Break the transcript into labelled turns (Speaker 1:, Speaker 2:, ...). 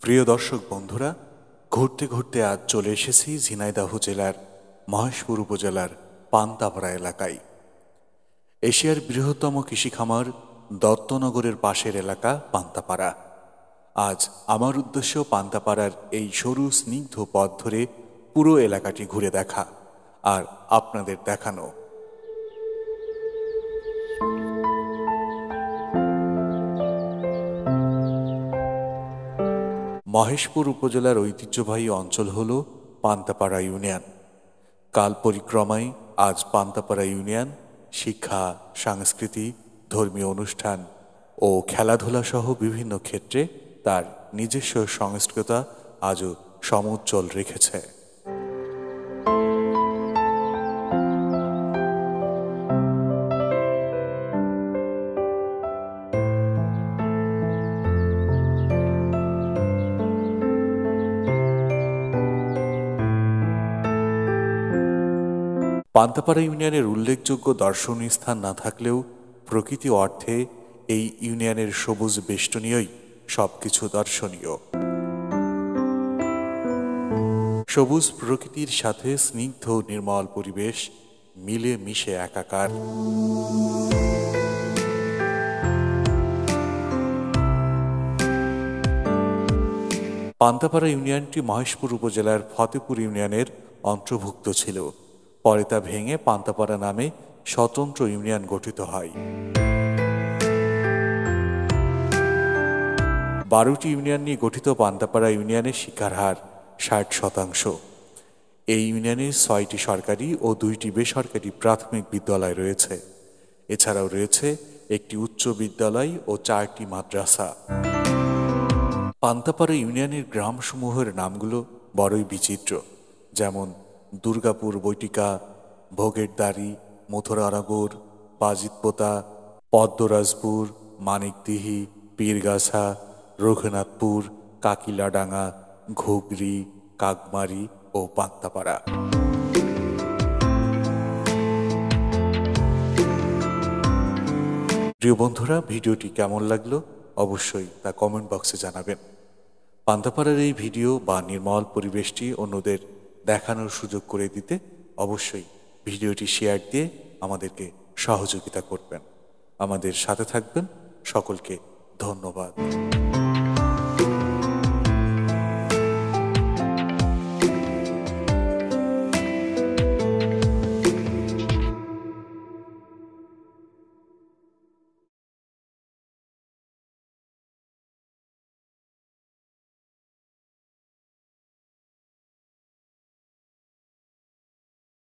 Speaker 1: প্রিয় দর্শক বন্ধুরা, ঘুরতে ঘুরতে আজ চলে এসেছি ঝিনাইদহ জেলার মহেশপুর উপজেলার পান্তাপাড়া এলাকায়। এশিয়ার বৃহত্তম কৃষি খামার দত্তনগরের পাশের এলাকা পান্তাপাড়া। আজ আমার উদ্দেশ্য পান্তাপাড়ার এই সরু স্নিগ্ধ পথ ধরে পুরো এলাকাটি ঘুরে দেখা আর আপনাদের দেখানো। মহেশপুর উপজেলার ঐতিহ্যবাহী অঞ্চল হল পান্তাপাড়া ইউনিয়ন। কাল পরিক্রমায় আজ পান্তাপাড়া ইউনিয়ন শিক্ষা, সংস্কৃতি, ধর্মীয় অনুষ্ঠান ও খেলাধুলা সহ বিভিন্ন ক্ষেত্রে তার নিজস্ব সংস্কৃতি আজও সমুজ্জ্বল রেখেছে। পান্তাপাড়া ইউনিয়নের উল্লেখযোগ্য দর্শনীয় স্থান না থাকলেও প্রকৃতি অর্থে এই ইউনিয়নের সবুজ বেষ্টনীয়ই সবকিছু দর্শনীয়। সবুজ প্রকৃতির সাথে স্নিগ্ধ নির্মল পরিবেশ মিলে মিশে একাকার। পান্তাপাড়া ইউনিয়নটি মহেশপুর উপজেলার ফতেপুর ইউনিয়নের অন্তর্ভুক্ত ছিল। পরে তা ভেঙে পান্তাপাড়া নামে স্বতন্ত্র ইউনিয়ন গঠিত হয়। 12টি ইউনিয়ন নিয়ে গঠিত পান্তাপাড়া ইউনিয়নের শিক্ষার হার 60%। এই ইউনিয়নে 6টি সরকারি ও 2টি বেসরকারি প্রাথমিক বিদ্যালয় রয়েছে। এছাড়াও রয়েছে একটি উচ্চ বিদ্যালয় ও 4টি মাদ্রাসা। পান্তাপাড়া ইউনিয়নের গ্রামসমূহের নামগুলো বড়ই বিচিত্র, যেমন দুর্গাপুর বৈটিকা, ভোগেরদারি, মথুরানগর, বাজিতপোতা, পদ্মরাজপুর, মানিকদিহি, পীরগাছা, রঘুনাথপুর, কাকিলাডাঙ্গা, ঘুগরি, কাকমারি ও পান্তাপাড়া। প্রিয় বন্ধুরা, ভিডিওটি কেমন লাগলো অবশ্যই তা কমেন্ট বক্সে জানাবেন। পান্তাপাড়ার এই ভিডিও বা নির্মল পরিবেশটি অন্যদের দেখানোর সুযোগ করে দিতে অবশ্যই ভিডিওটি শেয়ার দিয়ে আমাদেরকে সহযোগিতা করবেন। আমাদের সাথে থাকবেন। সকলকে ধন্যবাদ।